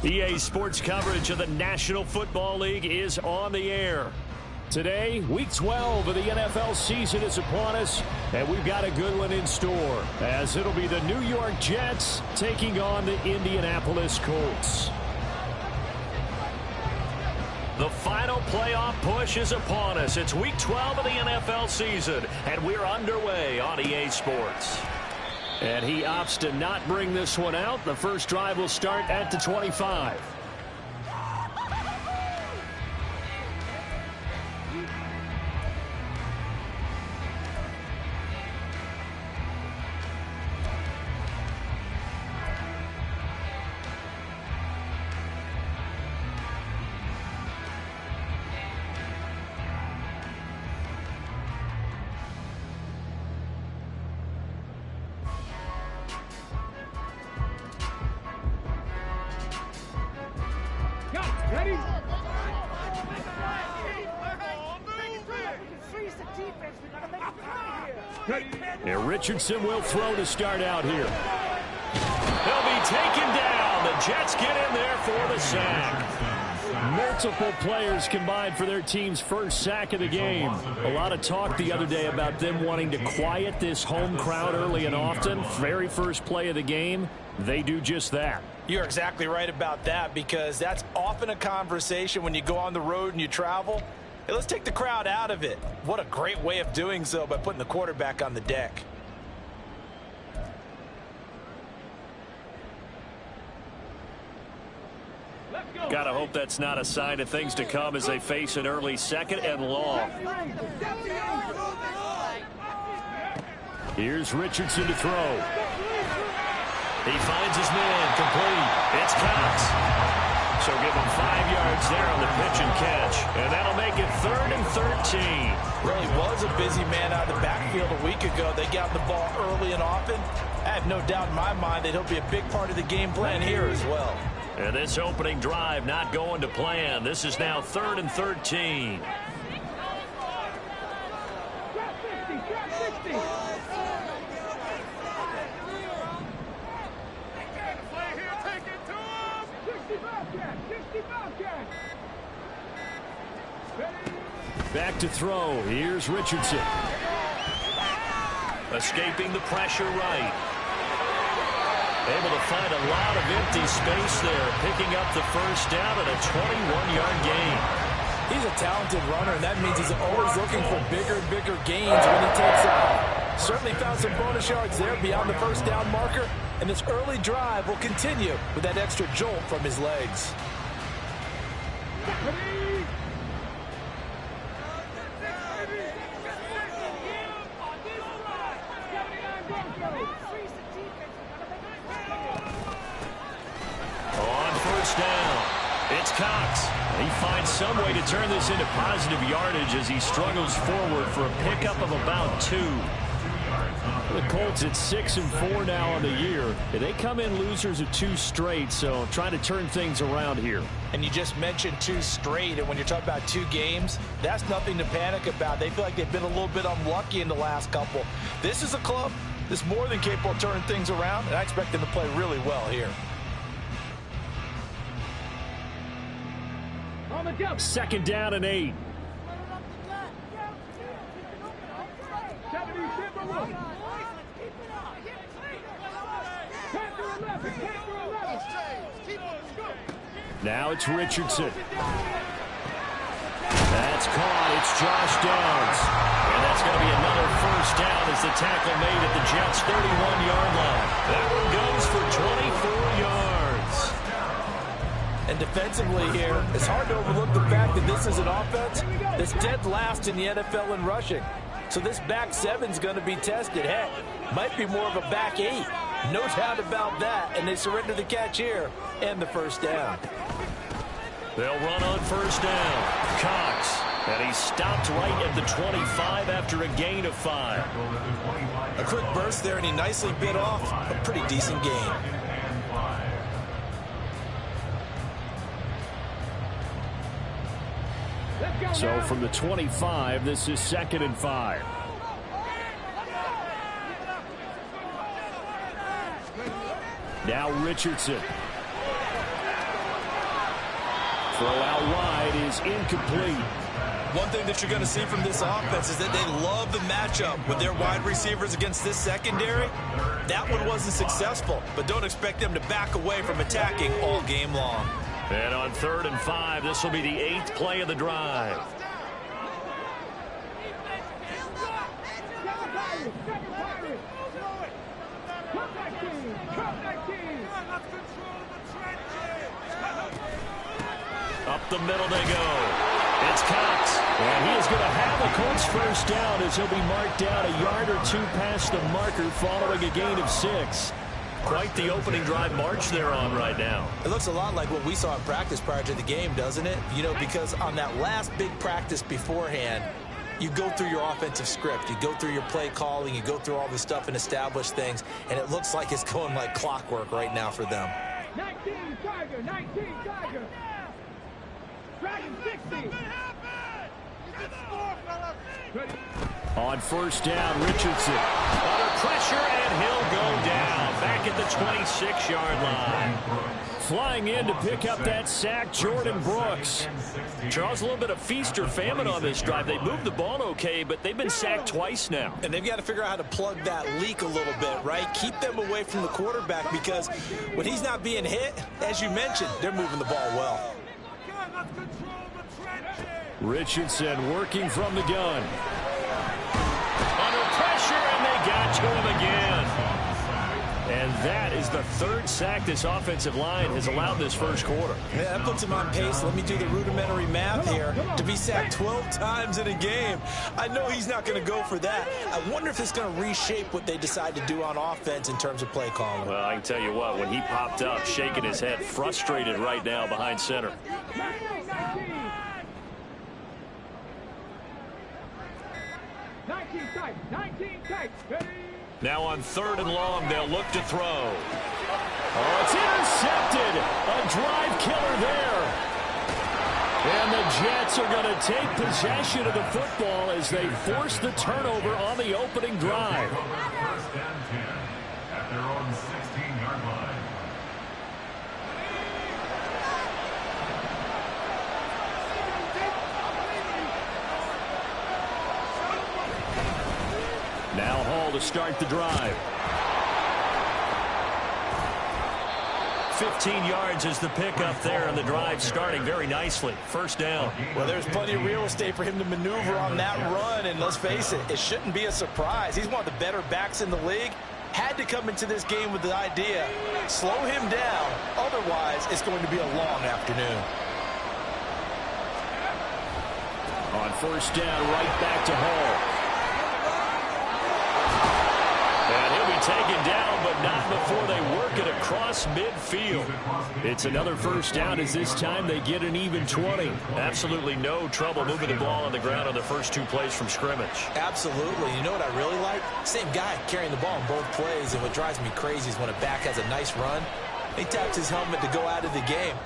EA Sports coverage of the National Football League is on the air. Today, Week 12 of the NFL season is upon us, and we've got a good one in store, as it'll be the New York Jets taking on the Indianapolis Colts. The final playoff push is upon us. It's Week 12 of the NFL season, and we're underway on EA Sports. And he opts to not bring this one out. The first drive will start at the 25. And Richardson will throw to start out here. He'll be taken down. The Jets get in there for the sack. Multiple players combined for their team's first sack of the game. A lot of talk the other day about them wanting to quiet this home crowd early and often. Very first play of the game, they do just that. You're exactly right about that, because that's often a conversation when you go on the road and you travel. Hey, let's take the crowd out of it. What a great way of doing so by putting the quarterback on the deck. Gotta hope that's not a sign of things to come as they face an early second and long. Here's Richardson to throw. He finds his man, complete. It's Cox. So give him 5 yards there on the pitch and catch. And that'll make it 3rd and 13. Really was a busy man out of the backfield a week ago. They got the ball early and often. I have no doubt in my mind that he'll be a big part of the game plan here as well. And this opening drive not going to plan. This is now 3rd and 13. Back to throw. Here's Richardson. Escaping the pressure right. Able to find a lot of empty space there. Picking up the first down and a 21-yard gain. He's a talented runner, and that means he's always looking for bigger and bigger gains when he takes off. Certainly found some bonus yards there beyond the first down marker. And this early drive will continue with that extra jolt from his legs. It's Cox. He finds some way to turn this into positive yardage as he struggles forward for a pickup of about 2. The Colts at 6-4 now on the year. They come in losers of 2 straight, so trying to turn things around here. And you just mentioned 2 straight, and when you're talking about 2 games, that's nothing to panic about. They feel like they've been a little bit unlucky in the last couple. This is a club that's more than capable of turning things around, and I expect them to play really well here. 2nd down and 8. Now it's Richardson. That's caught. It's Josh Downs. And that's going to be another first down as the tackle made at the Jets' 31-yard line. That one goes for 24 yards. And defensively here, it's hard to overlook the fact that this is an offense that's dead last in the NFL in rushing. So this back 7's going to be tested. Heck, might be more of a back 8. No doubt about that. And they surrender the catch here and the first down. They'll run on first down. Cox. And he stopped right at the 25 after a gain of 5. A quick burst there, and he nicely bit off a pretty decent gain. So from the 25, this is 2nd and 5. Now Richardson. Throw out wide is incomplete. One thing that you're going to see from this offense is that they love the matchup with their wide receivers against this secondary. That one wasn't successful, but don't expect them to back away from attacking all game long. And on 3rd and 5, this will be the 8th play of the drive. Up the middle they go. It's Cox. And he is going to have a Colts first down as he'll be marked down a yard or two past the marker following a gain of 6. Quite the opening drive march they're on right now. It looks a lot like what we saw in practice prior to the game, doesn't it? You know, because on that last big practice beforehand, you go through your offensive script. You go through your play calling. You go through all the stuff and establish things. And it looks like it's going like clockwork right now for them. 19 Tiger, 19 Tiger. Dragon 60. On first down, Richardson under pressure, and he'll go down back at the 26-yard line. Flying in to pick up that sack, Jordan Brooks. Charles, a little bit of feast or famine on this drive. They moved the ball okay, but they've been sacked twice now. And they've got to figure out how to plug that leak a little bit, right? Keep them away from the quarterback, because when he's not being hit, as you mentioned, they're moving the ball well. Richardson working from the gun. Under pressure, and they got to him again. And that is the 3rd sack this offensive line has allowed this first quarter. Yeah, that puts him on pace. Let me do the rudimentary math here. To be sacked 12 times in a game, I know he's not going to go for that. I wonder if it's going to reshape what they decide to do on offense in terms of play calling. Well, I can tell you what, when he popped up, shaking his head, frustrated right now behind center. 19 tight. Now on 3rd and long, they'll look to throw. Oh, it's intercepted. A drive killer there. And the Jets are going to take possession of the football as they force the turnover on the opening drive. At their own 16-yard line. Now Hall to start the drive. 15 yards is the pickup there, and the drive starting very nicely. First down. Well, there's plenty of real estate for him to maneuver on that run, and let's face it, it shouldn't be a surprise. He's one of the better backs in the league. Had to come into this game with the idea, slow him down, otherwise it's going to be a long afternoon. On first down, right back to Hall. And he'll be taken down, but not before they work it across midfield. It's another first down, as this time they get an even 20. Absolutely no trouble moving the ball on the ground on the first 2 plays from scrimmage. Absolutely. You know what I really like? Same guy carrying the ball in both plays, and what drives me crazy is when a back has a nice run, he taps his helmet to go out of the game.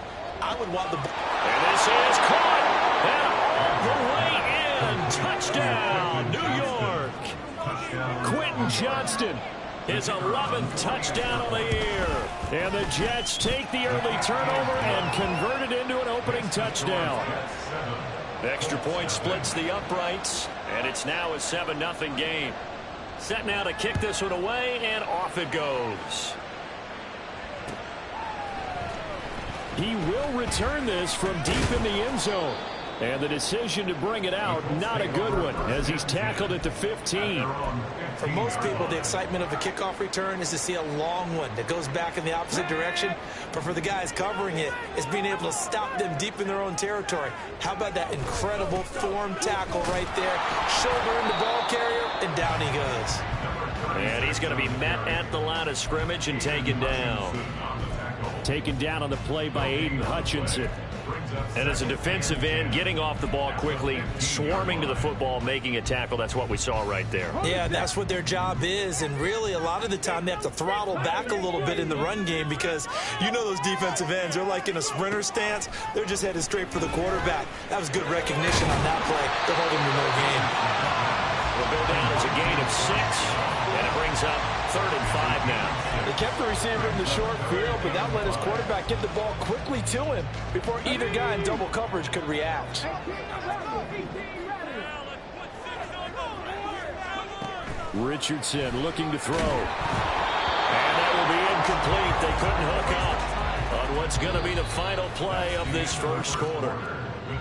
I would want the ball. And this is caught. And the way in. Touchdown, New York. Quentin Johnston, his 11th touchdown on the year. And the Jets take the early turnover and convert it into an opening touchdown. Extra point splits the uprights, and it's now a 7-0 game. Set now to kick this one away, and off it goes. He will return this from deep in the end zone. And the decision to bring it out, not a good one, as he's tackled at the 15. For most people, the excitement of the kickoff return is to see a long one that goes back in the opposite direction. But for the guys covering it, it's being able to stop them deep in their own territory. How about that incredible form tackle right there? Shoulder in the ball carrier, and down he goes. And he's going to be met at the line of scrimmage and taken down. Taken down on the play by Aiden Hutchinson. And as a defensive end, getting off the ball quickly, swarming to the football, making a tackle, that's what we saw right there. Yeah, that's what their job is, and really a lot of the time they have to throttle back a little bit in the run game, because you know those defensive ends, they're like in a sprinter stance. They're just headed straight for the quarterback. That was good recognition on that play to hold him to no gain. Will go down as a gain of 6, and it brings up 3rd and 5 now. They kept the receiver in the short field, but that let his quarterback get the ball quickly to him before either guy in double coverage could react. Richardson looking to throw. And that will be incomplete. They couldn't hook up on what's going to be the final play of this first quarter.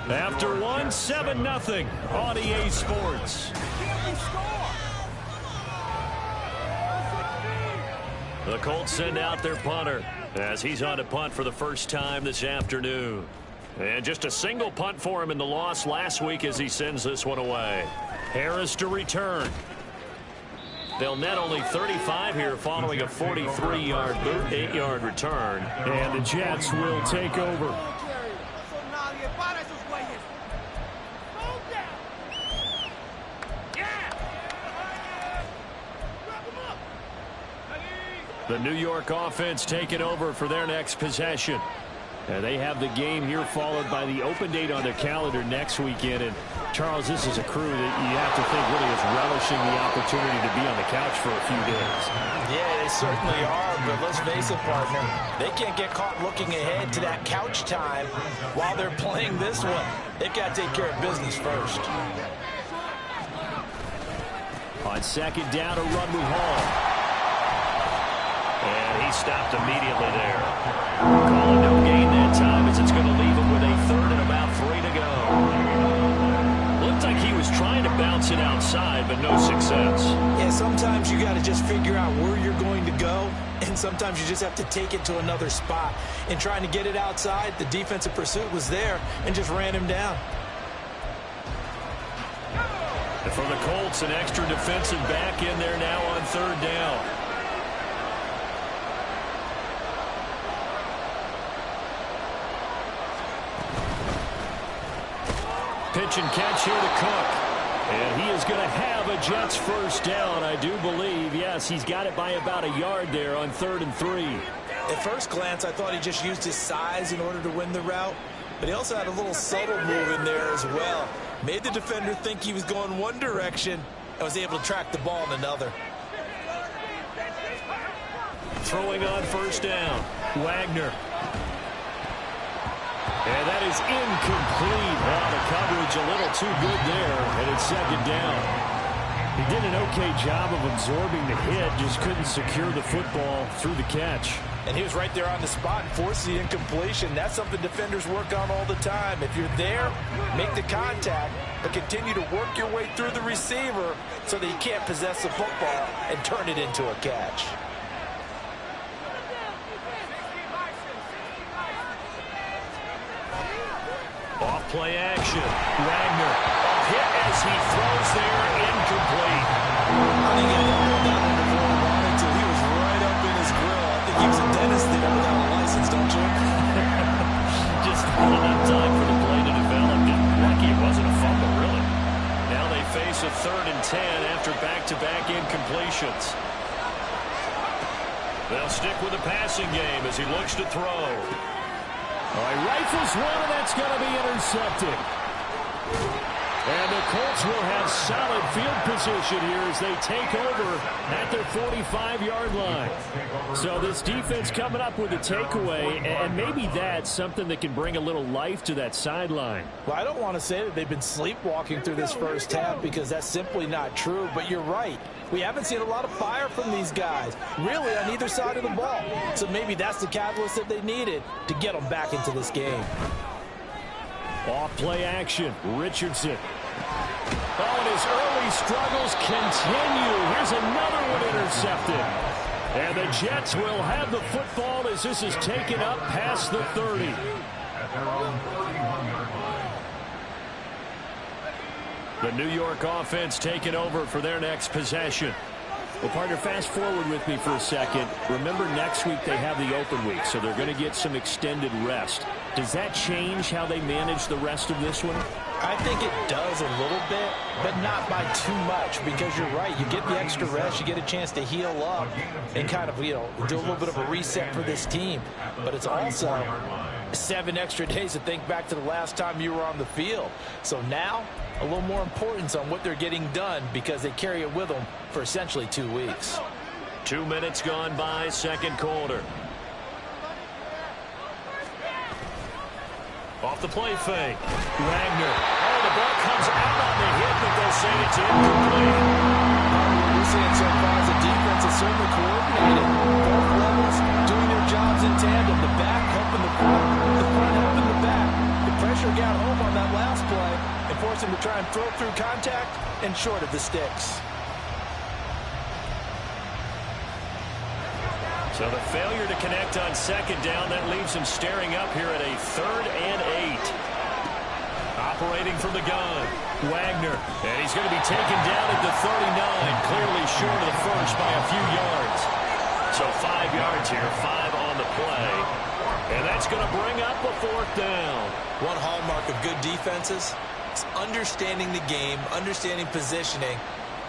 After one, 7-0 on EA Sports. The Colts send out their punter as he's on to punt for the first time this afternoon. And just a single punt for him in the loss last week as he sends this one away. Harris to return. They'll net only 35 here following a 43-yard 8-yard return. And the Jets will take over. The New York offense taking over for their next possession. And they have the game here followed by the open date on their calendar next weekend. And Charles, this is a crew that you have to think really is relishing the opportunity to be on the couch for a few days. Yeah, they certainly are, but let's face it, partner, they can't get caught looking ahead to that couch time while they're playing this one. They've got to take care of business first. On second down, a run with Hall. And he stopped immediately there. Calling no gain that time as it's going to leave him with a third and about 3 to go. Looked like he was trying to bounce it outside, but no success. Yeah, sometimes you got to just figure out where you're going to go, and sometimes you just have to take it to another spot. In trying to get it outside, the defensive pursuit was there and just ran him down. And for the Colts, an extra defensive back in there now on third down. Pitch and catch here to Cook. And he is going to have a Jets first down, I do believe. Yes, he's got it by about a yard there on 3rd and 3. At first glance, I thought he just used his size in order to win the route. But he also had a little subtle move in there as well. Made the defender think he was going one direction and was able to track the ball in another. Throwing on first down, Wagner. And that is incomplete. Wow, the coverage a little too good there, and it's second down. He did an okay job of absorbing the hit, just couldn't secure the football through the catch. And he was right there on the spot and forced the incompletion. That's something defenders work on all the time. If you're there, make the contact, but continue to work your way through the receiver so that he can't possess the football and turn it into a catch. Off play action. Wagner. A hit as he throws there, incomplete. I think he had that one before he wanted to. He was right up in his grill. I think he was a dentist there without a license, don't you? Just not enough time for the play to develop. And lucky it wasn't a fumble, really. Now they face a 3rd and 10 after back-to-back incompletions. They'll stick with the passing game as he looks to throw. All right, rifles one, and that's going to be intercepted. And the Colts will have solid field position here as they take over at their 45-yard line. So this defense coming up with a takeaway, and maybe that's something that can bring a little life to that sideline. Well, I don't want to say that they've been sleepwalking through this first half because that's simply not true, but you're right. We haven't seen a lot of fire from these guys, really, on either side of the ball. So maybe that's the catalyst that they needed to get them back into this game. Off play action, Richardson. Oh, and his early struggles continue. Here's another one intercepted. And the Jets will have the football as this is taken up past the 30. The New York offense taking over for their next possession. Well, partner, fast forward with me for a second. Remember, next week they have the open week, so they're going to get some extended rest. Does that change how they manage the rest of this one? I think it does a little bit, but not by too much, because you're right. You get the extra rest, you get a chance to heal up and kind of, do a little bit of a reset for this team. But it's also 7 extra days to think back to the last time you were on the field. So now, a little more importance on what they're getting done because they carry it with them for essentially 2 weeks. 2 minutes gone by, second quarter. Off the play fake. Wagner. Oh, the ball comes out on the hit, but they'll say it's incomplete. What we're seeing so far is the defense is certainly coordinated. Both levels doing their jobs in tandem. The back helping the front helping the back. The pressure got home on that last play and forced him to try and throw through contact and short of the sticks. So the failure to connect on second down, that leaves him staring up here at a 3rd and 8. Operating from the gun, Wagner. And he's going to be taken down at the 39, clearly short of the first by a few yards. So 5 yards here, 5 on the play. And that's going to bring up a 4th down. One hallmark of good defenses is understanding the game, understanding positioning,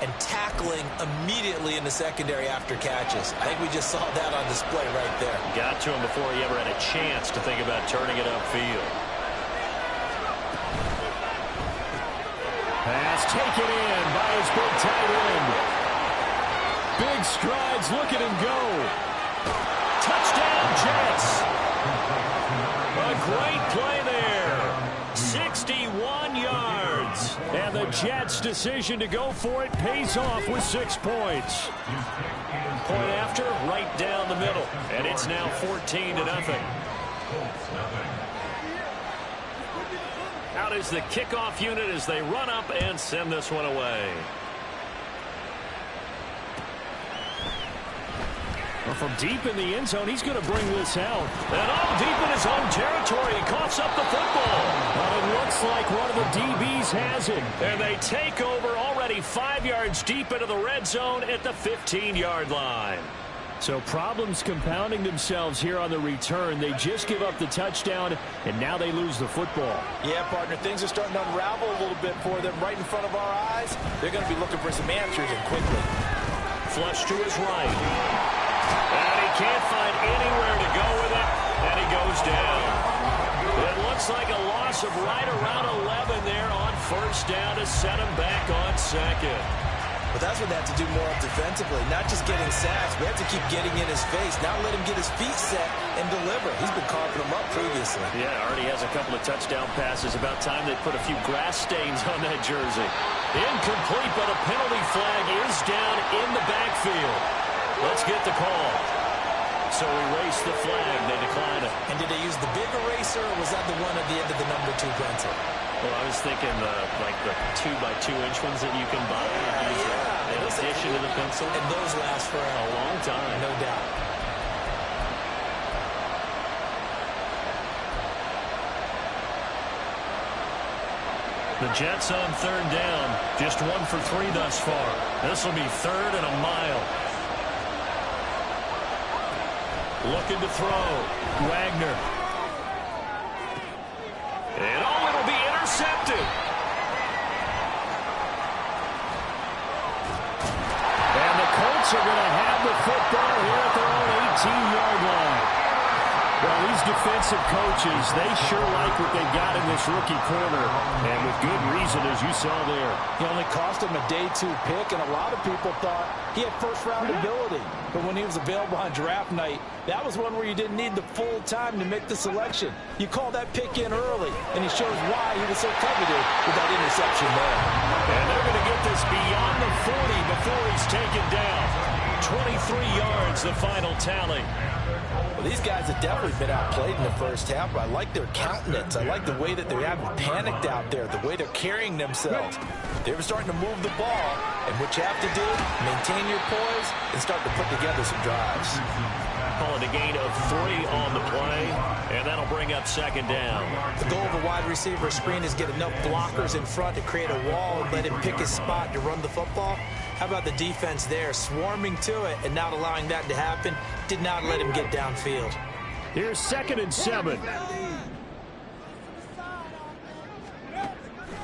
and tackling immediately in the secondary after catches. I think we just saw that on display right there. Got to him before he ever had a chance to think about turning it upfield. Pass taken in by his big tight end. Big strides, look at him go. Touchdown, Jets. A great play there. 61 yards. And the Jets' decision to go for it pays off with 6 points. Point after, right down the middle. And it's now 14-0. Out is the kickoff unit as they run up and send this one away. Well, from deep in the end zone, he's going to bring this out. And all deep in his own territory, he coughs up the football. But it looks like one of the DBs has it. And they take over already 5 yards deep into the red zone at the 15-yard line. So problems compounding themselves here on the return. They just give up the touchdown, and now they lose the football. Yeah, partner, things are starting to unravel a little bit for them right in front of our eyes. They're going to be looking for some answers, and quickly. Flush to his right. And he can't find anywhere to go with it, and he goes down. It looks like a loss of right around 11 there on first down to set him back on second. But that's what they have to do more of defensively, not just getting sacks. We have to keep getting in his face, not let him get his feet set and deliver. He's been carving them up previously. Yeah, already has a couple of touchdown passes. About time they put a few grass stains on that jersey. Incomplete, but a penalty flag is down in the backfield. Let's get the call. So erase the flag. They decline it. And did they use the big eraser, or was that the one at the end of the number 2 pencil? Well, I was thinking like the 2x2-inch ones that you can buy. In addition to the pencil. And those last for a long time. No doubt. The Jets on third down. Just 1 for 3 thus far. This will be 3rd and a mile. Looking to throw. Wagner. And it'll be intercepted. And the Colts are going to have the football here at their own 18-yard line. Well, these defensive coaches, they sure like what they've got in this rookie corner. And with good reason, as you saw there. He only cost him a day 2 pick, and a lot of people thought he had first-round ability. But when he was available on draft night, that was one where you didn't need the full time to make the selection. You call that pick in early, and he shows why he was so coveted with that interception there. And they're going to get this beyond the 40 before he's taken down. 23 yards, the final tally. Well, these guys have definitely been outplayed in the first half, but I like their countenance. I like the way that they haven't panicked out there, the way they're carrying themselves. They were starting to move the ball, and what you have to do, maintain your poise and start to put together some drives. Calling a gain of 3 on the play, and that'll bring up second down. The goal of a wide receiver screen is get enough blockers in front to create a wall and let him pick his spot to run the football. How about the defense there, swarming to it and not allowing that to happen? Did not let him get downfield. Here's 2nd and 7.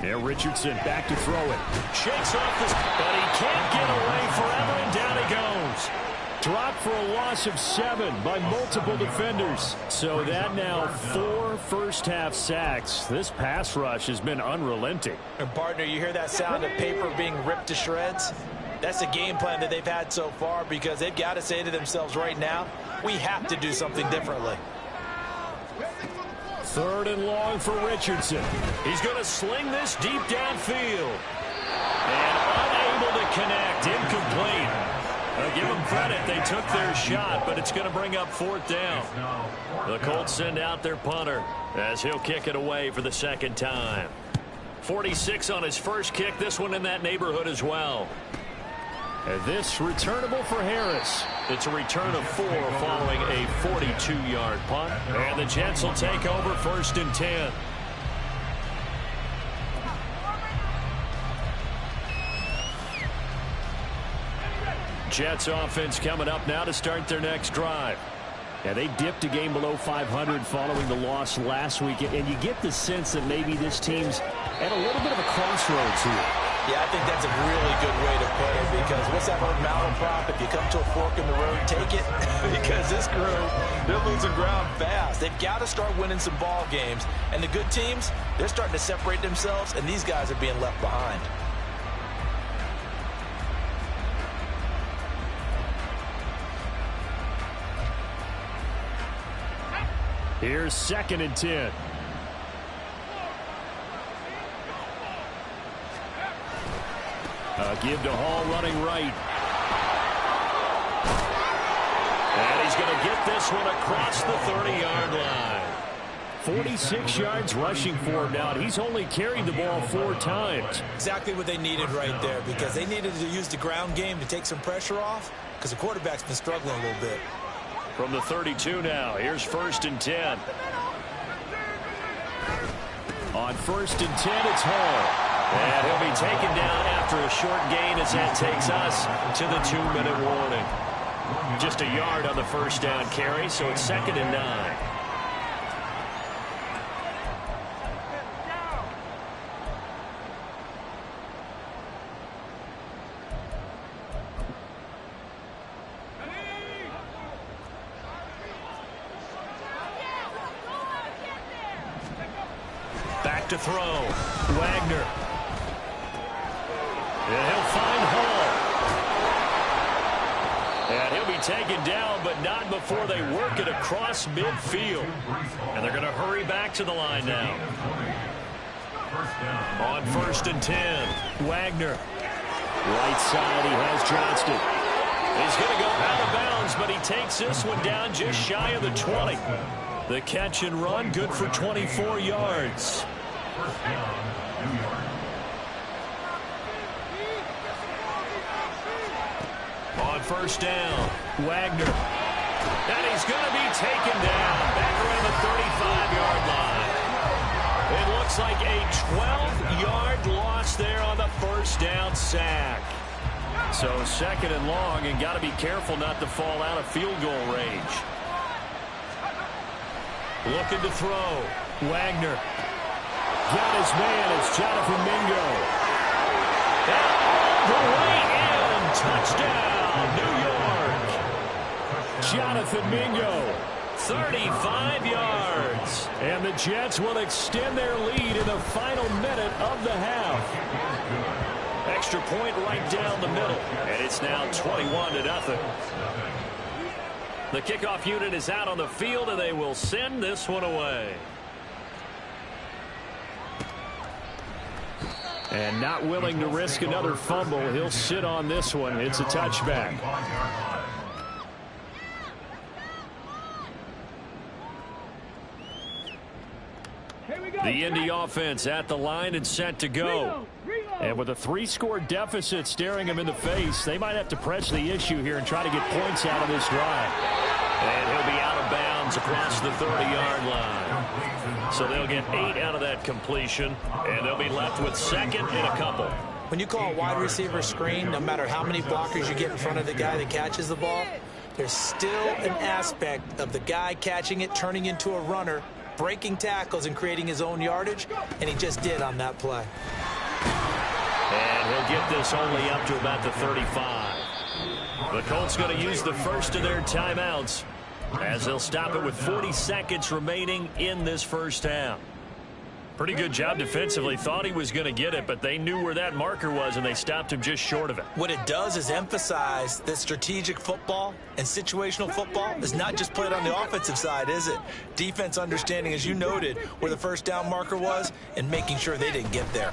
Yeah, Richardson back to throw it. Shakes off this, but he can't get away forever, and down he goes. Dropped for a loss of 7 by multiple defenders. So that now 4 first-half sacks. This pass rush has been unrelenting. And partner, you hear that sound of paper being ripped to shreds? That's the game plan that they've had so far, because they've got to say to themselves right now, we have to do something differently. 3rd and long for Richardson. He's going to sling this deep downfield. And unable to connect. Incomplete. Give them credit. They took their shot, but it's going to bring up 4th down. The Colts send out their punter as he'll kick it away for the 2nd time. 46 on his first kick. This one in that neighborhood as well. And this returnable for Harris. It's a return of 4 following a 42-yard punt. And the Jets will take over 1st and 10. Jets offense coming up now to start their next drive. Yeah, they dipped a game below 500 following the loss last week, and you get the sense that maybe this team's at a little bit of a crossroads here. Yeah, I think that's a really good way to put it, because what's that old malaprop? If you come to a fork in the road, take it. Because this crew, they're losing ground fast. They've got to start winning some ball games. And the good teams, they're starting to separate themselves, and these guys are being left behind. Here's 2nd and 10. Give to Hall running right. And he's going to get this one across the 30-yard line. 46 yards rushing for him now. He's only carried the ball 4 times. Exactly what they needed right there, because they needed to use the ground game to take some pressure off, because the quarterback's been struggling a little bit. From the 32 now, here's 1st and 10. On 1st and 10, it's Hall. And he'll be taken down after a short gain as that takes us to the 2-minute warning. Just a yard on the 1st down carry, so it's 2nd and 9. Back to throw. Wagner. And he'll find Hall. And he'll be taken down, but not before they work it across midfield. And they're going to hurry back to the line now. On 1st and 10, Wagner. Right side, he has Johnston. He's going to go out of bounds, but he takes this one down just shy of the 20. The catch and run, good for 24 yards. On 1st down, Wagner. And he's going to be taken down back around the 35-yard line. It looks like a 12-yard loss there on the 1st down sack. So 2nd and long, and got to be careful not to fall out of field goal range. Looking to throw. Wagner. Got his man. It's Jonathan Mingo. And all the way in. Touchdown, New York. Jonathan Mingo. 35 yards. And the Jets will extend their lead in the final minute of the half. Extra point right down the middle. And it's now 21-0. The kickoff unit is out on the field, and they will send this one away. And not willing to risk another fumble, he'll sit on this one. It's a touchback. The Indy offense at the line and set to go. And with a 3-score deficit staring him in the face, they might have to press the issue here and try to get points out of this drive. And he'll be out of bounds across the 30-yard line. So they'll get 8 out of that completion, and they'll be left with 2nd and a couple. When you call a wide receiver screen, no matter how many blockers you get in front of the guy that catches the ball, there's still an aspect of the guy catching it, turning into a runner, breaking tackles and creating his own yardage, and he just did on that play. And he'll get this only up to about the 35. The Colts going to use the first of their timeouts as they'll stop it with 40 seconds remaining in this first half. Pretty good job defensively. Thought he was going to get it, but they knew where that marker was, and they stopped him just short of it. What it does is emphasize that strategic football and situational football is not just played on the offensive side, is it? Defense understanding, as you noted, where the first down marker was and making sure they didn't get there.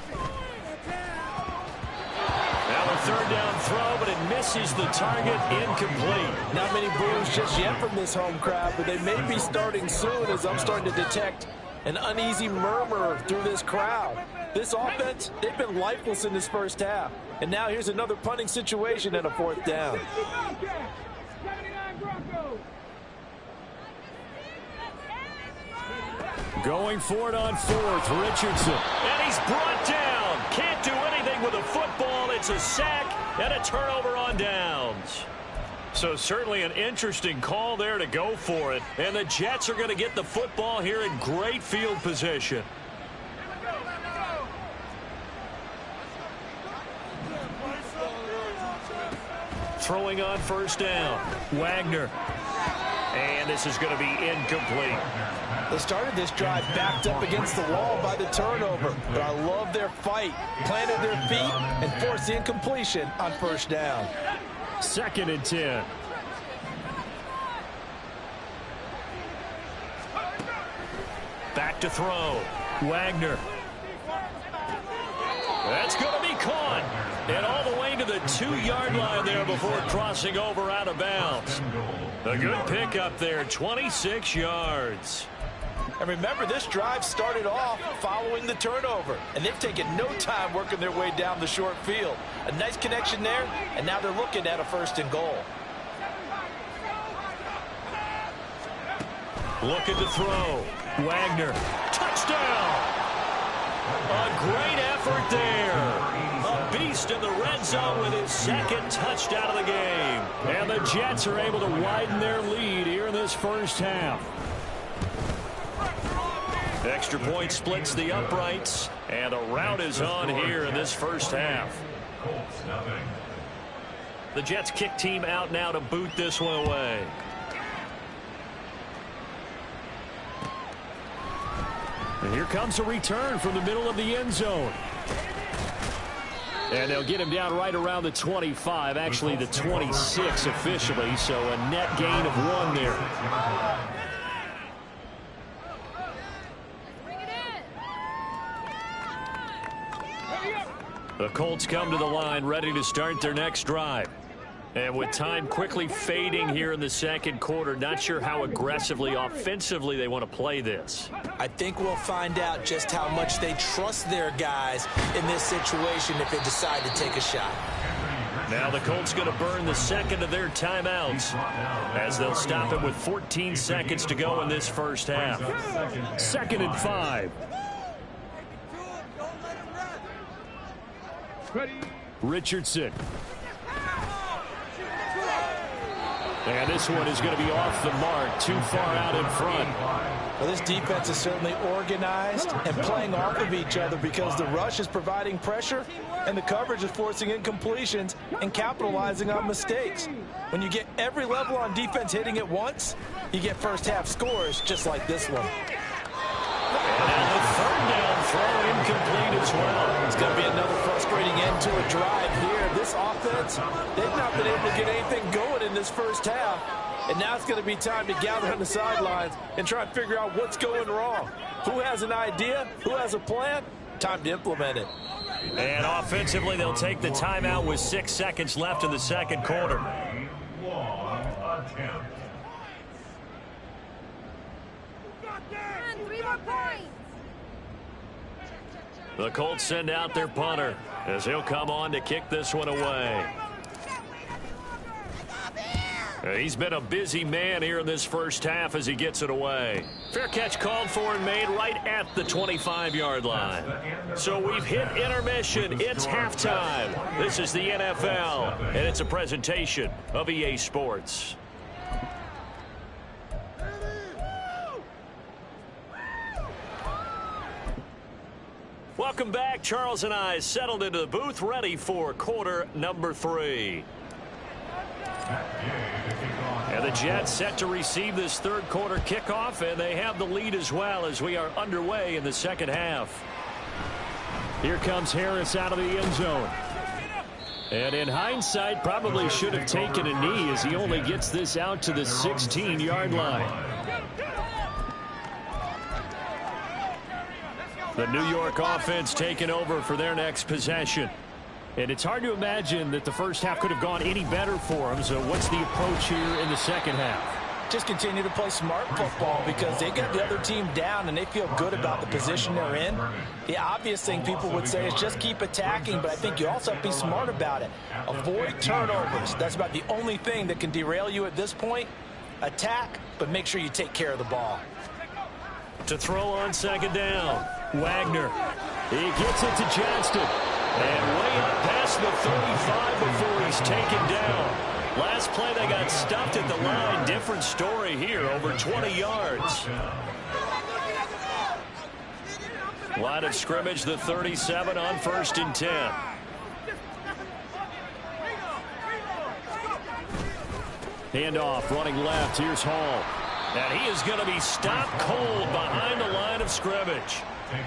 Now a third down throw, but it misses the target, incomplete. Not many boos just yet from this home crowd, but they may be starting soon, as I'm starting to detect an uneasy murmur through this crowd. This offense, they've been lifeless in this first half. And now here's another punting situation and a fourth down. Going for it on fourth, Richardson. And he's brought down. Can't do anything with a football. It's a sack and a turnover on downs. So certainly an interesting call there to go for it. And the Jets are going to get the football here in great field position. Throwing on first down. Wagner. And this is going to be incomplete. They started this drive backed up against the wall by the turnover. But I love their fight. Planted their feet and forced the incompletion on first down. 2nd and 10. Back to throw. Wagner. That's going to be caught. And all the way to the 2-yard line there before crossing over out of bounds. A good pickup there, 26 yards. And remember, this drive started off following the turnover. And they've taken no time working their way down the short field. A nice connection there, and now they're looking at a 1st and goal. Looking to throw. Wagner. Touchdown! A great effort there. A beast in the red zone with his 2nd touchdown of the game. And the Jets are able to widen their lead here in this first half. Extra point splits the uprights, and a rout is on here in this first half. The Jets kick team out now to boot this one away. And here comes a return from the middle of the end zone. And they'll get him down right around the 25, actually the 26 officially, so a net gain of 1 there. The Colts come to the line ready to start their next drive. And with time quickly fading here in the 2nd quarter, not sure how aggressively, offensively they want to play this. I think we'll find out just how much they trust their guys in this situation if they decide to take a shot. Now the Colts going to burn the 2nd of their timeouts as they'll stop it with 14 seconds to go in this first half. 2nd and 5. Richardson. And this one is going to be off the mark, too far out in front. Well, this defense is certainly organized and playing off of each other because the rush is providing pressure and the coverage is forcing incompletions and capitalizing on mistakes. When you get every level on defense hitting at once, you get first half scores just like this one. And the 3rd down throw incomplete as well. It's going to be another frustrating end to a drive here. This offense, they've not been able to get anything going in this first half. And now it's going to be time to gather on the sidelines and try and figure out what's going wrong. Who has an idea? Who has a plan? Time to implement it. And offensively, they'll take the timeout with 6 seconds left in the 2nd quarter. The Colts send out their punter as he'll come on to kick this one away. He's been a busy man here in this first half as he gets it away. Fair catch called for and made right at the 25-yard line. So we've hit intermission. It's halftime. This is the NFL, and it's a presentation of EA Sports. Welcome back. Charles and I settled into the booth, ready for quarter number 3. And The Jets set to receive this third quarter kickoff, and they have the lead as well as we are underway in the second half. Here comes Harris out of the end zone. And in hindsight, probably should have taken a knee as he only gets this out to the 16-yard line. The New York offense taking over for their next possession. And it's hard to imagine that the first half could have gone any better for them. So what's the approach here in the second half? Just continue to play smart football because they got the other team down and they feel good about the position they're in. The obvious thing people would say is just keep attacking, but I think you also have to be smart about it. Avoid turnovers. That's about the only thing that can derail you at this point. Attack, but make sure you take care of the ball. To throw on second down, Wagner. He gets it to Johnston. And way up past the 35 before he's taken down. Last play, they got stuffed at the line. Different story here, over 20 yards. Line of scrimmage, the 37 on 1st and 10. Handoff, running left. Here's Hall. And he is going to be stopped cold behind the line of scrimmage.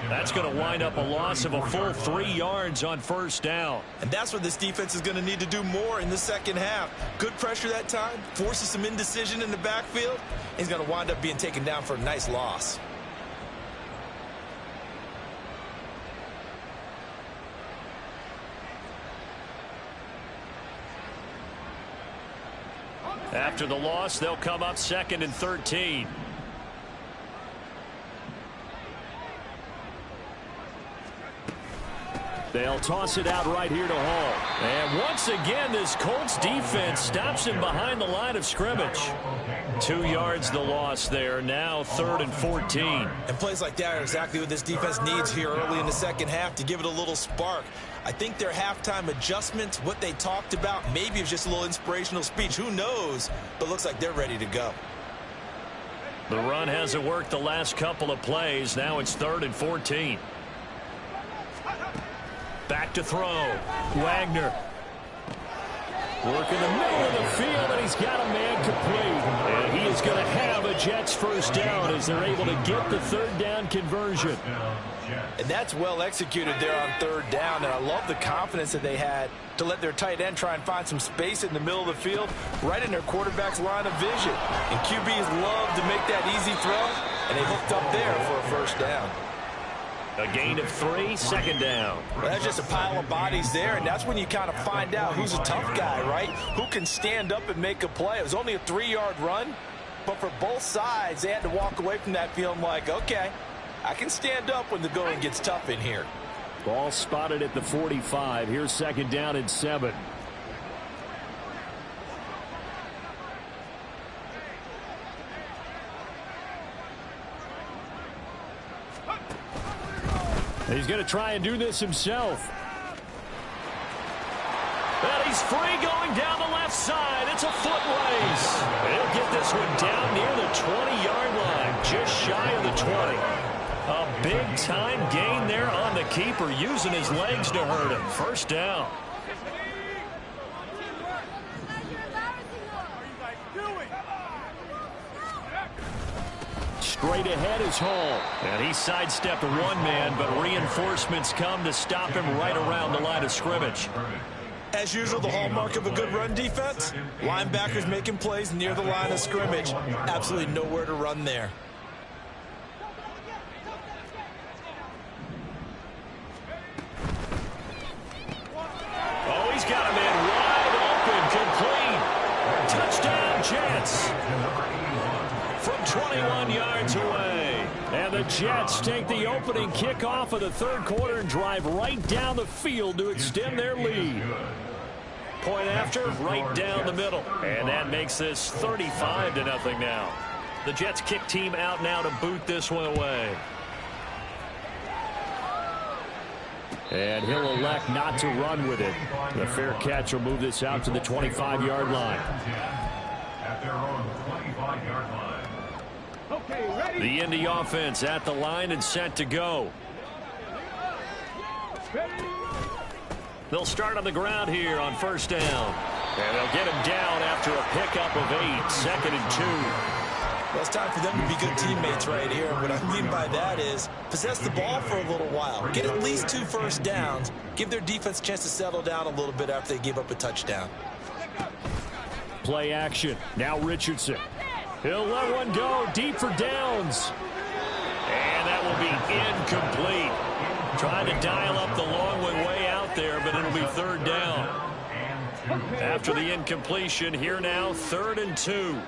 That's going to wind up a loss of a full 3 yards on 1st down. And that's what this defense is going to need to do more in the second half. Good pressure that time, forces some indecision in the backfield. He's going to wind up being taken down for a nice loss. After the loss, they'll come up 2nd and 13. They'll toss it out right here to Hall. And once again, this Colts defense stops him behind the line of scrimmage. 2 yards the loss there. Now 3rd and 14. And plays like that are exactly what this defense needs here early in the second half to give it a little spark. I think their halftime adjustments, what they talked about, maybe it's just a little inspirational speech. Who knows? But looks like they're ready to go. The run hasn't worked the last couple of plays. Now it's 3rd and 14. Back to throw. Wagner. Working the middle of the field, and he's got a man complete. And he is going to have a Jets first down as they're able to get the 3rd down conversion. And that's well executed there on 3rd down. And I love the confidence that they had to let their tight end try and find some space in the middle of the field, right in their quarterback's line of vision. And QBs love to make that easy throw, and they hooked up there for a 1st down. A gain of 3, 2nd down. Well, that's just a pile of bodies there, and that's when you kind of find out who's a tough guy, right? Who can stand up and make a play. It was only a 3-yard run, but for both sides, they had to walk away from that feeling like, okay, I can stand up when the going gets tough in here. Ball spotted at the 45. Here's 2nd down and 7. He's going to try and do this himself. And he's free going down the left side. It's a foot race. He'll get this one down near the 20-yard line, just shy of the 20. A big-time gain there on the keeper, using his legs to hurt him. 1st down. Straight ahead is Hall. And he sidestepped one man, but reinforcements come to stop him right around the line of scrimmage. As usual, the hallmark of a good run defense, linebackers making plays near the line of scrimmage. Absolutely nowhere to run there. Oh, he's got a man wide open, complete. Touchdown, Jets. From 21 yards away. And the Jets take the opening kickoff of the 3rd quarter and drive right down the field to extend their lead. Point after, right down the middle. And that makes this 35-0 now. The Jets kick team out now to boot this one away. And he'll elect not to run with it. The fair catch will move this out to the 25-yard line. At their own 25-yard line. Okay, ready? The Indy offense at the line and set to go. Ready? They'll start on the ground here on 1st down. And they'll get him down after a pickup of 8, 2nd and 2. Well, it's time for them to be good teammates right here. What I mean by that is possess the ball for a little while. Get at least 2 first downs. Give their defense a chance to settle down a little bit after they give up a touchdown. Play action. Now Richardson. He'll let one go deep for downs. And that will be incomplete. Trying to dial up the long way out there, but it'll be 3rd down. After the incompletion, here now, 3rd and 2.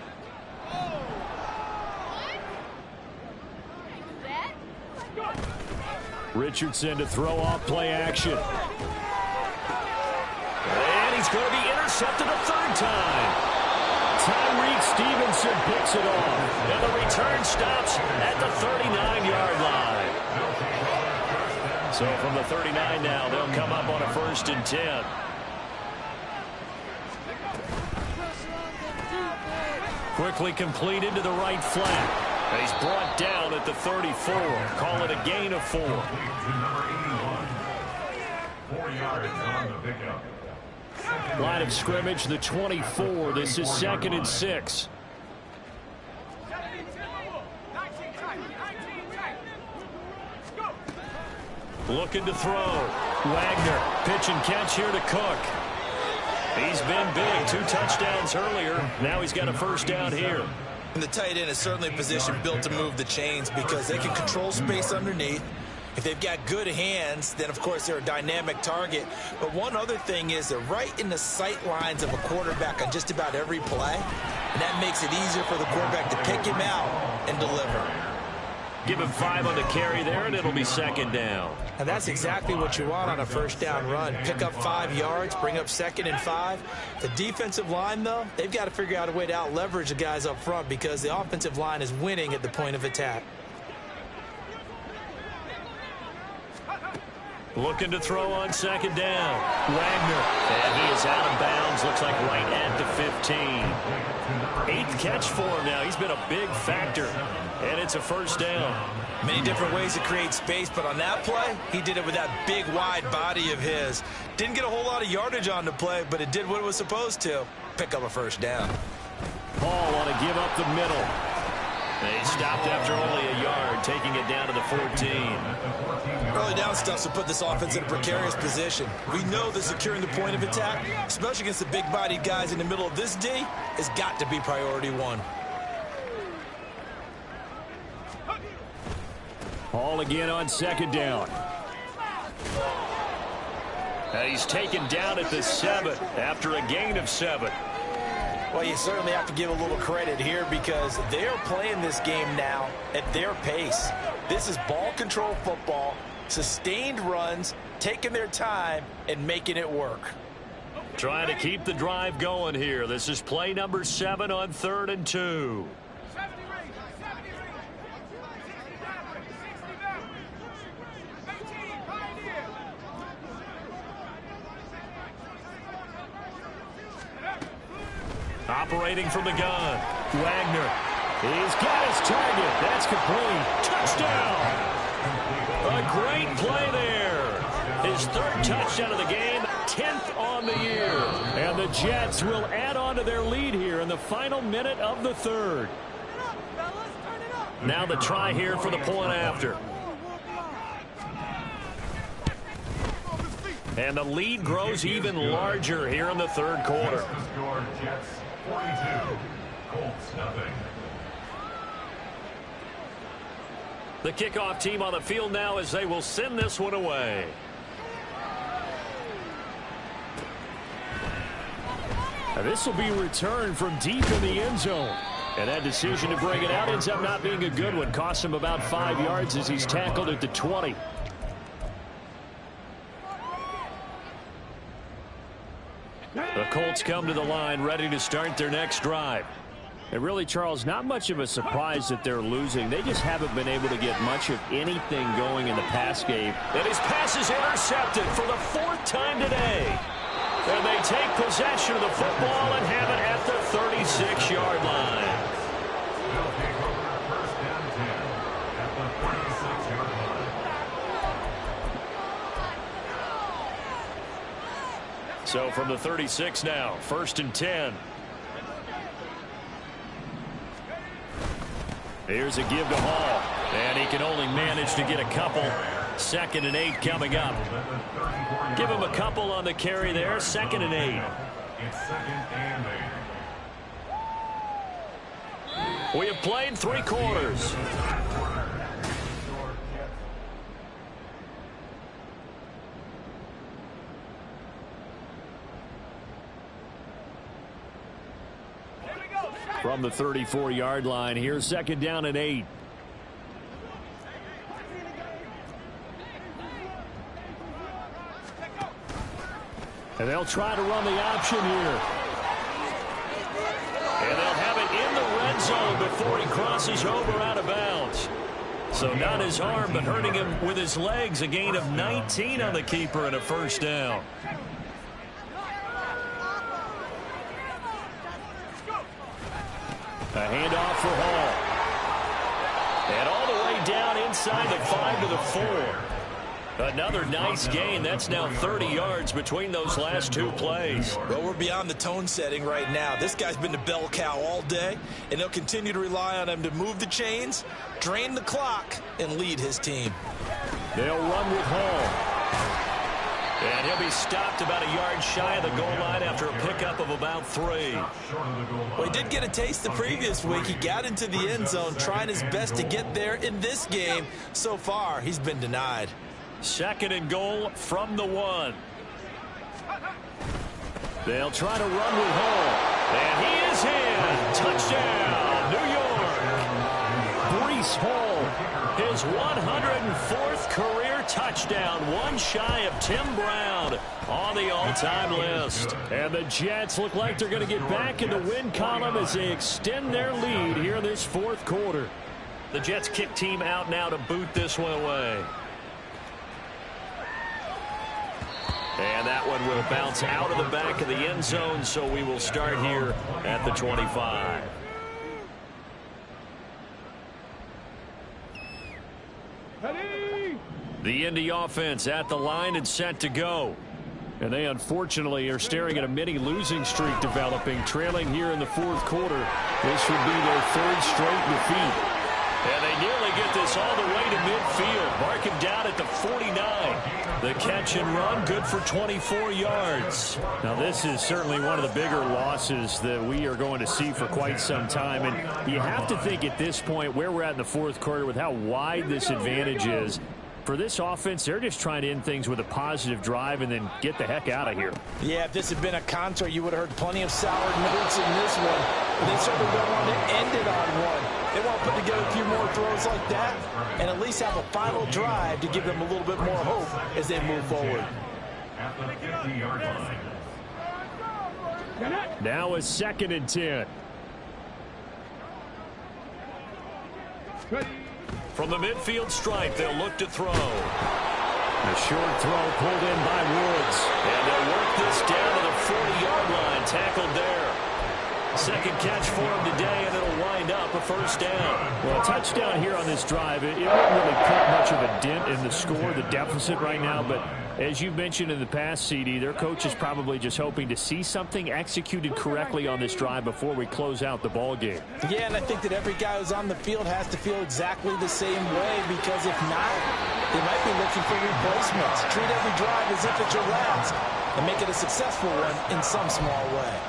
Richardson to throw off play action. And he's going to be intercepted a 3rd time. Tyreek Stevenson picks it off. And the return stops at the 39-yard line. So from the 39 now, they'll come up on a 1st and 10. Quickly complete into the right flat. He's brought down at the 34. Call it a gain of 4. 4 yards on the pickup. Line of scrimmage, the 24. This is 2nd and 6. Looking to throw. Wagner, pitch and catch here to Cook. He's been big. 2 touchdowns earlier. Now he's got a 1st down here. And the tight end is certainly a position built to move the chains because they can control space underneath. If they've got good hands, then, of course, they're a dynamic target. But one other thing is they're right in the sight lines of a quarterback on just about every play. And that makes it easier for the quarterback to pick him out and deliver. Give him 5 on the carry there, and it'll be 2nd down. And that's exactly what you want on a 1st down run. Pick up 5 yards, bring up 2nd and 5. The defensive line, though, they've got to figure out a way to out-leverage the guys up front because the offensive line is winning at the point of attack. Looking to throw on 2nd down. Wagner. And he is out of bounds. Looks like right at the 15. 8th catch for him now. He's been a big factor. And it's a 1st down. Many different ways to create space, but on that play, he did it with that big, wide body of his. Didn't get a whole lot of yardage on the play, but it did what it was supposed to. Pick up a 1st down. Paul want to give up the middle. They stopped after only a yard, taking it down to the 14. Early down stuff will put this offense in a precarious position. We know that securing the point of attack, especially against the big-bodied guys in the middle of this D, has got to be priority 1. Paul again on 2nd down. And he's taken down at the 7 after a gain of 7. Well, you certainly have to give a little credit here because they are playing this game now at their pace. This is ball control football, sustained runs, taking their time, and making it work. Trying to keep the drive going here. This is play number 7 on 3rd and 2. Operating from the gun. Wagner. He's got his target. That's complete. Touchdown. A great play there. His 3rd touchdown of the game. 10th on the year. And the Jets will add on to their lead here in the final minute of the 3rd. Now the try here for the point after. And the lead grows even larger here in the 3rd quarter. Jets 42, Colts nothing. The kickoff team on the field now as they will send this one away. And this will be returned from deep in the end zone. And that decision to bring it out ends up not being a good one. Costs him about 5 yards as he's tackled at the 20. The Colts come to the line ready to start their next drive. And really, Charles, not much of a surprise that they're losing. They just haven't been able to get much of anything going in the pass game. And his pass is intercepted for the 4th time today. And they take possession of the football and have it at the 36-yard line. They'll take over 1st and 10 at the 36-yard line. So from the 36 now, 1st and 10. Here's a give to Hall, and he can only manage to get a couple. 2nd and 8 coming up. Give him a couple on the carry there. 2nd and 8. It's 2nd and 8. We have played 3 quarters. From the 34-yard line here, 2nd down and 8. And they'll try to run the option here. And they'll have it in the red zone before he crosses over out of bounds. So not his arm, but hurting him with his legs. A gain of 19 on the keeper and a 1st down. A handoff for Hall. And all the way down inside the 5 to the 4. Another nice gain. That's now 30 yards between those last 2 plays. Well, we're beyond the tone setting right now. This guy's been the bell cow all day, and they'll continue to rely on him to move the chains, drain the clock, and lead his team. They'll run with Hall. And he'll be stopped about a yard shy of the goal line after a pickup of about 3. Well, he did get a taste the previous week. He got into the end zone trying his best to get there in this game. So far, he's been denied. 2nd and goal from the 1. They'll try to run with Hall. And he is in. Touchdown, New York. Breece Hall, his 104th career touchdown, one shy of Tim Brown on the all-time list. And the Jets look like they're going to get back in the win column as they extend their lead here in this 4th quarter. The Jets kick team out now to boot this one away. And that one will bounce out of the back of the end zone, so we will start here at the 25. Ready? The Indy offense at the line and set to go. And they unfortunately are staring at a mini losing streak developing, trailing here in the 4th quarter. This would be their 3rd straight defeat. And they nearly get this all the way to midfield. Mark him down at the 49. The catch and run, good for 24 yards. Now, this is certainly one of the bigger losses that we are going to see for quite some time. And you have to think at this point where we're at in the 4th quarter with how wide this advantage is. For this offense, they're just trying to end things with a positive drive and then get the heck out of here. Yeah, if this had been a contour, you would have heard plenty of sour notes in this one. But they certainly don't want to end it on one. They want to put together a few more throws like that and at least have a final drive to give them a little bit more hope as they move forward. At the 50-yard line. Now a 2nd and 10. Ready? From the midfield stripe, they'll look to throw. A short throw pulled in by Woods. And they'll work this down to the 40-yard line. Tackled there. 2nd catch for him today, and it'll wind up a 1st down. Well, a touchdown here on this drive. It wouldn't really put much of a dent in the score, the deficit right now. But as you mentioned in the past, CD, their coach is probably just hoping to see something executed correctly on this drive before we close out the ball game. Yeah, and I think that every guy who's on the field has to feel exactly the same way, because if not, they might be looking for replacements. Treat every drive as if it's your last and make it a successful one in some small way.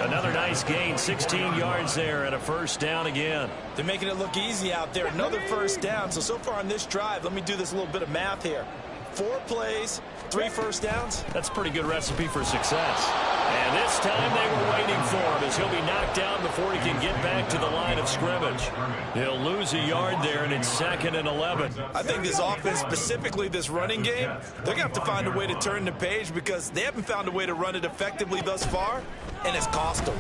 Another nice gain, 16 yards there and a 1st down again. They're making it look easy out there. Another 1st down. So far on this drive, let me do this little bit of math here. 4 plays, 3 1st downs. That's a pretty good recipe for success. And this time they were waiting for him as he'll be knocked down before he can get back to the line of scrimmage. He'll lose a yard there, and it's 2nd and 11. I think this offense, specifically this running game, they're going to have to find a way to turn the page because they haven't found a way to run it effectively thus far, and it's cost them.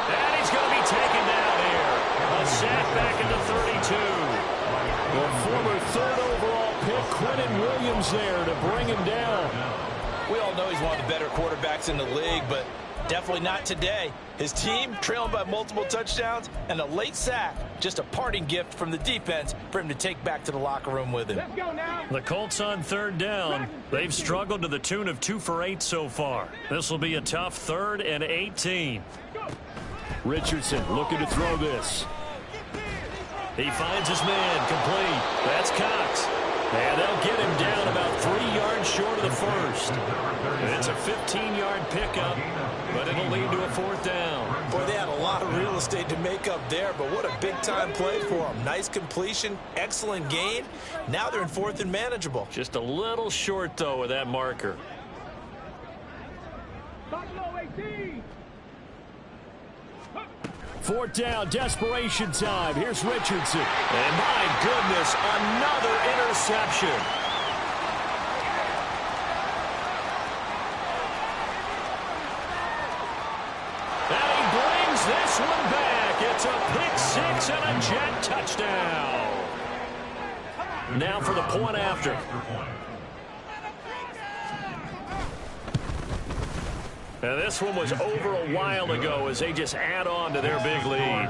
And he's going to be taken down here. A sack back at the 32. The former 3rd overall pick, Quentin Williams there to bring him down. We all know he's one of the better quarterbacks in the league, but Definitely not today. His team trailing by multiple touchdowns and a late sack. Just a parting gift from the defense for him to take back to the locker room with him. Let's go now. The Colts on third down. They've struggled to the tune of 2 for 8 so far. This will be a tough 3rd and 18. Richardson looking to throw this. He finds his man complete. That's Cox. And they'll get him down about 3 yards short of the first. And it's a 15-yard pickup, but it'll lead to a 4th down. Boy, they had a lot of real estate to make up there, but what a big-time play for them. Nice completion, excellent gain. Now they're in 4th and manageable. Just a little short, though, with that marker. Buffalo 18. 4th down, desperation time. Here's Richardson. And my goodness, another interception. And he brings this one back. It's a pick 6 and a Jet touchdown. Now for the point after. And this one was over a while ago as they just add on to their big lead.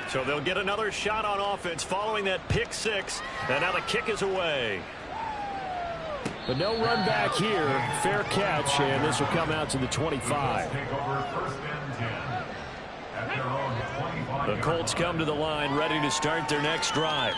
So they'll get another shot on offense following that pick 6. And now the kick is away. But no run back here. Fair catch, and this will come out to the 25. The Colts come to the line ready to start their next drive.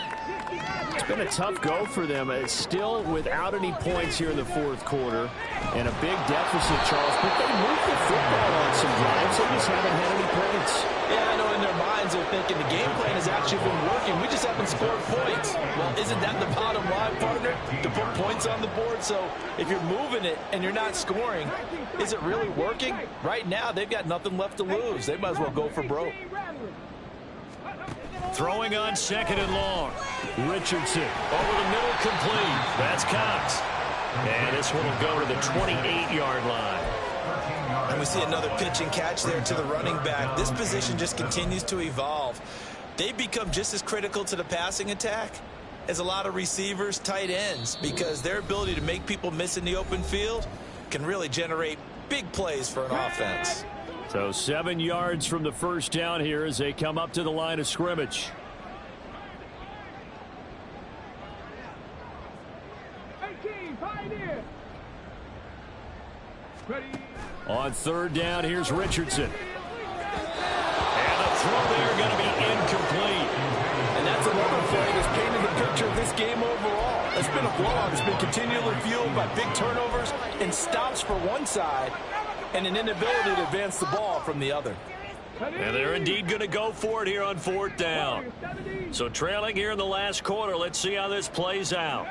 It's been a tough go for them. It's still without any points here in the 4th quarter. And a big deficit, Charles. But they moved the football on some drives. They just haven't had any points. Yeah, I know in their minds they're thinking the game plan has actually been working. We just haven't scored points. Well, isn't that the bottom line, partner? To put points on the board. So if you're moving it and you're not scoring, is it really working? Right now, they've got nothing left to lose. They might as well go for broke. Throwing on 2nd and long. Richardson. Over the middle, complete. That's Cox. And this one will go to the 28-yard line. And we see another pitch and catch there to the running back. This position just continues to evolve. They've become just as critical to the passing attack as a lot of receivers, tight ends, because their ability to make people miss in the open field can really generate big plays for an offense. So 7 yards from the first down here as they come up to the line of scrimmage. 18, Pioneer. Ready. On 3rd down, here's Richardson. And the throw there going to be incomplete. And that's another play that's painted the picture of this game overall. It's been a blowout. It's been continually fueled by big turnovers and stops for one side and an inability to advance the ball from the other. And they're indeed going to go for it here on 4th down. So trailing here in the last quarter. Let's see how this plays out.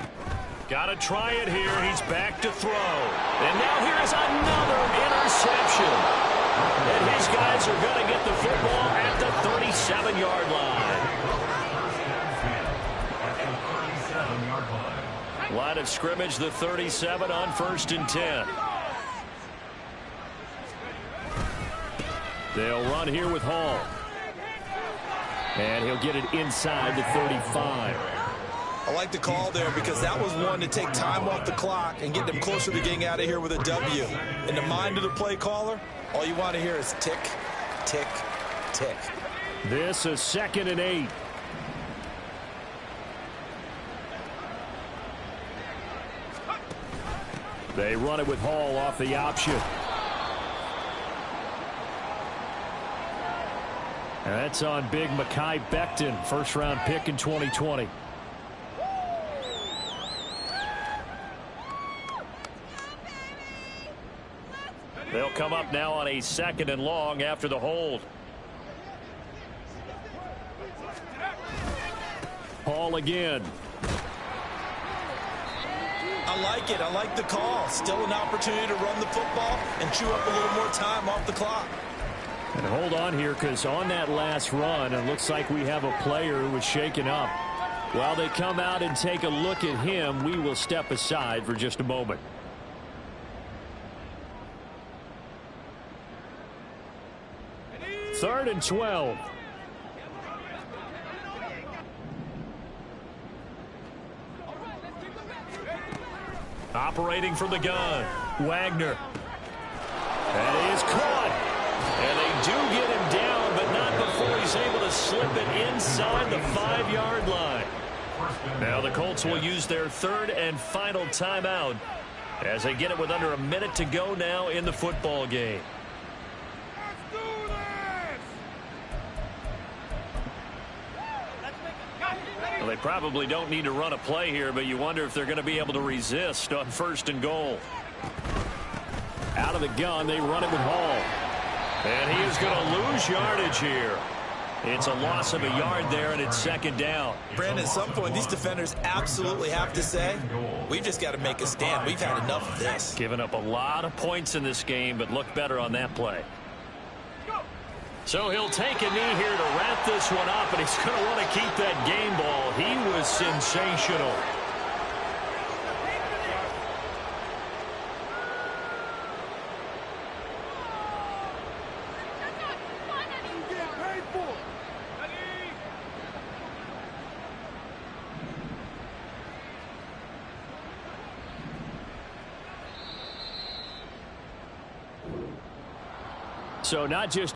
Got to try it here. He's back to throw. And now here is another interception. And his guys are going to get the football at the 37-yard line. Line of scrimmage, the 37 on 1st and 10. They'll run here with Hall. And he'll get it inside the 35. I like the call there because that was one to take time off the clock and get them closer to getting out of here with a W. In the mind of the play caller, all you want to hear is tick, tick, tick. This is 2nd and 8. They run it with Hall off the option. And that's on big Mekhi Becton, first-round pick in 2020. They'll come up now on a 2nd and long after the hold. Hall again. I like it. I like the call. Still an opportunity to run the football and chew up a little more time off the clock. And hold on here, because on that last run, it looks like we have a player who was shaken up. While they come out and take a look at him, we will step aside for just a moment. Third and 12. Operating from the gun. Wagner. That is caught. And they do get him down, but not before he's able to slip it inside the 5-yard line. Now the Colts will use their third and final timeout as they get it with under a minute to go now in the football game. Well, they probably don't need to run a play here, but you wonder if they're going to be able to resist on 1st and goal. Out of the gun, they run it with Hall. And he is going to lose yardage here. It's a loss of a yard there, and it's 2nd down. Brandon, at some point, these defenders absolutely have to say, we've just got to make a stand. We've had enough of this. Giving up a lot of points in this game, but look better on that play. So he'll take a knee here to wrap this one up, and he's going to want to keep that game ball. He was sensational. So not just